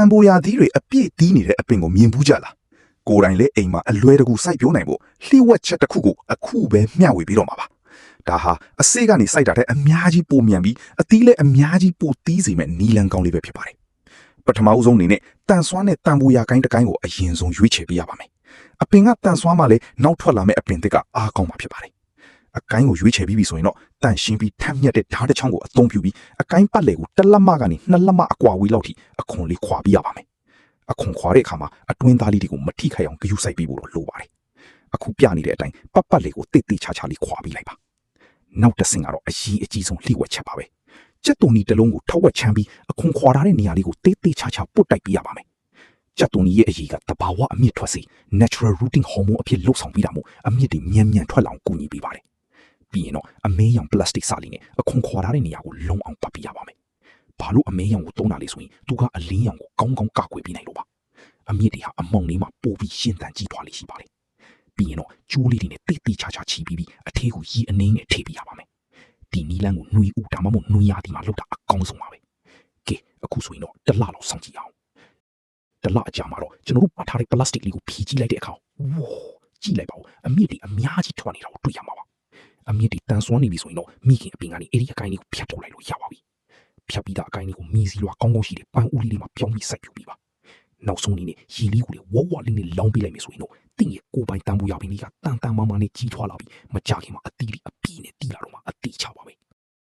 န်ပိုရာသီးတွေအပြည့်တီးနေတဲ့အပင်ကိုမြင်ဘူးကြလားကိုယ်တိုင်လည်းအိမ်မှာအလွယ်တကူစိုက်ပျိုးနိုင်ဖို့လှိဝက်ချက်တစ်ခုကိုအခုပဲမျှဝေပြီးတော့မှာပါဒါဟာအစေးကနေစိုက်တာတဲ့အများကြီးပိုမြန်ပြီးအသီးလည်းအများကြီးပိုတီးစေမဲ့နီလန်ကောင်းလေးပဲဖြစ်ပါတယ်ပထမဦးဆုံးအနေနဲ့တန်ဆွမ်းတဲ့တန်ပိုရာကိုင်းတစ်ကိုင်းကိုအရင်ဆုံးရွေးချယ်ပေးရပါမယ်အပင်ကတန်ဆွမ်းမှလည်းနောက်ထွက်လာမဲ့အပင်တစ်ကအားကောင်းမှာဖြစ်ပါတယ်အကိုင်းကိုရွေးချယ်ပြီးပြီဆိုရင်တော့တန်ရှင်းပြီးထမ်းမြက်တဲ့ဓာတ်တစ်ချောင်းကိုအသုံးပြုပြီးအကိုင်းပတ်လေကိုတစ်လက်မကနေနှစ်လက်မအကွာဝေးလောက်ထိအခွန်လေးခွာပြီးရပါမယ်အခွန်ခွာတဲ့အခါမှာအတွင်းသားလေးတွေကိုမထိခိုက်အောင်ဂရုစိုက်ပေးဖို့တော့လိုပါတယ်အခုပြနေတဲ့အတိုင်းပတ်လေးကိုတိတ်တိတ်ချာချာလေးခွာပြီးလိုက်ပါနောက်တစ်ဆင့်ကတော့အကြီးအကြီးဆုံးလှိဝက်ချက်ပါပဲကြက်သွန်နီတစ်လုံးကိုထောက်ဝက်ချမ်းပြီးအခွန်ခွာထားတဲ့နေရာလေးကိုတိတ်တိတ်ချာချာပုတ်တိုက်ပေးရပါမယ်ကြက်သွန်နီရဲ့အရေးကတဘာဝအမြင့်ထွက်စေ natural rooting hormone အဖြစ်လှုပ်ဆောင်ပြီးတာမို့အမြင့်တွေမြန်မြန်ထွက်လာအောင်ကူညီပေးပါတယ်ပြီးရင်တော့အမဲရောင်ပလတ်စတစ်စာလေးနဲ့အခွန်ခွာထားတဲ့နေရာကိုလုံးအောင်ပတ်ပေးရပါမယ်ဘာလို့အမဲရောင်ကိုသုံးတာလဲဆိုရင်သူကအလင်းရောင်ကိုကောင်းကောင်းကာကွယ်ပေးနိုင်လို့ပါအမြင့်တွေဟာအမောင်လေးမှာပိုပြီးရှင်းတန်ကြီးထွားလေးရှိပါတယ်ပြီးရင်တော့ကျိုးလေးတွေနဲ့တိတ်တိတ်ချာချာချီပြီးအထည်ကိုရေအနေနဲ့ထည့်ပေးရပါမယ်ဒီနီလန်းကိုနှွေဦးဒါမှမဟုတ်နှွေရဒီမှာလောက်တာအကောင်းဆုံးပါပဲကဲအခုဆိုရင်တော့တစ်လလောက်စောင့်ကြည့်အောင်တစ်လအကြာမှာတော့ကျွန်တော်တို့ပတ်ထားတဲ့ပလတ်စတစ်လေးကိုဖြီးကြည့်လိုက်တဲ့အခါဝေါကြည့်လိုက်ပါဦးအမြင့်တွေအများကြီးထွက်နေတာကိုတွေ့ရမှာပါအမြင့်တွေတန်ဆွမ်းနေပြီဆိုရင်တော့မိခင်အပင်ကနေအဲ့ဒီအကိုင်းလေးကိုဖြတ်ထုတ်လိုက်လို့ရပါပြီဖြတ်ပြီးသားအကိုင်းလေးကိုမီးစီလွာကောင်းကောင်းရှိတဲ့ပန်းဦးလေးတွေမှာပြောင်းပြီးစိုက်ပြူပြီးပါနောက်ဆုံးအနေနဲ့ရေလေးကိုလည်းဝဝလေးနဲ့လောင်းပေးလိုက်မယ်ဆိုရင်တော့တင်းရဲ့ကိုယ်ပိုင်တန်ဖိုးရပင်လေးကတန်တန်မာမာနဲ့ကြီးထွားလာပြီးမကြခင်မှာအသီးလေးအပြည့်နဲ့တီးလာတော့မှအသေးချပါပဲ